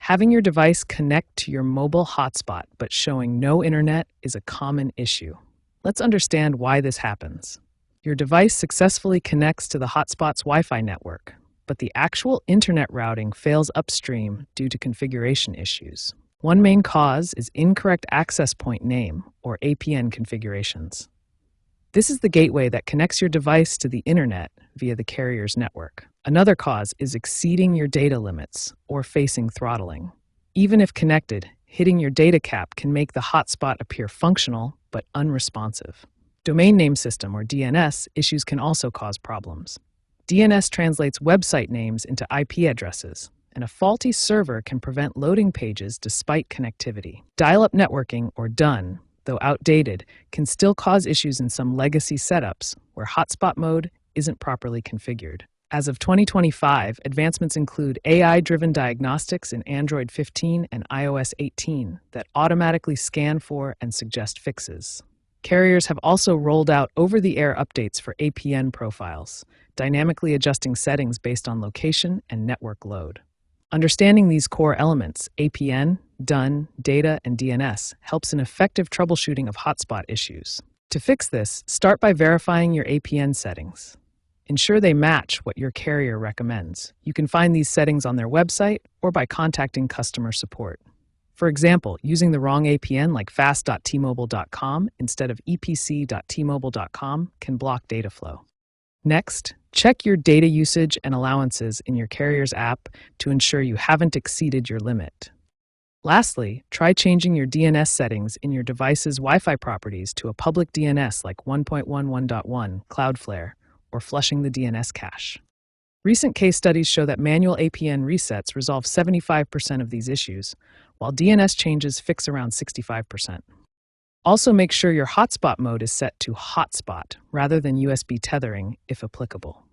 Having your device connect to your mobile hotspot but showing no internet is a common issue. Let's understand why this happens. Your device successfully connects to the hotspot's Wi-Fi network, but the actual internet routing fails upstream due to configuration issues. One main cause is incorrect access point name, or APN configurations. This is the gateway that connects your device to the internet via the carrier's network. Another cause is exceeding your data limits or facing throttling. Even if connected, hitting your data cap can make the hotspot appear functional but unresponsive. Domain name system, or DNS, issues can also cause problems. DNS translates website names into IP addresses, and a faulty server can prevent loading pages despite connectivity. Dial-up networking, or DUN, though outdated, can still cause issues in some legacy setups where hotspot mode isn't properly configured. As of 2025, advancements include AI-driven diagnostics in Android 15 and iOS 18 that automatically scan for and suggest fixes. Carriers have also rolled out over-the-air updates for APN profiles, dynamically adjusting settings based on location and network load. Understanding these core elements, APN, DUN, data, and DNS, helps in effective troubleshooting of hotspot issues. To fix this, start by verifying your APN settings. Ensure they match what your carrier recommends. You can find these settings on their website or by contacting customer support. For example, using the wrong APN like fast.tmobile.com instead of epc.tmobile.com can block data flow. Next, check your data usage and allowances in your carrier's app to ensure you haven't exceeded your limit. Lastly, try changing your DNS settings in your device's Wi-Fi properties to a public DNS like 1.11.1 Cloudflare, or flushing the DNS cache. Recent case studies show that manual APN resets resolve 75% of these issues, while DNS changes fix around 65%. Also, make sure your hotspot mode is set to hotspot rather than USB tethering if applicable.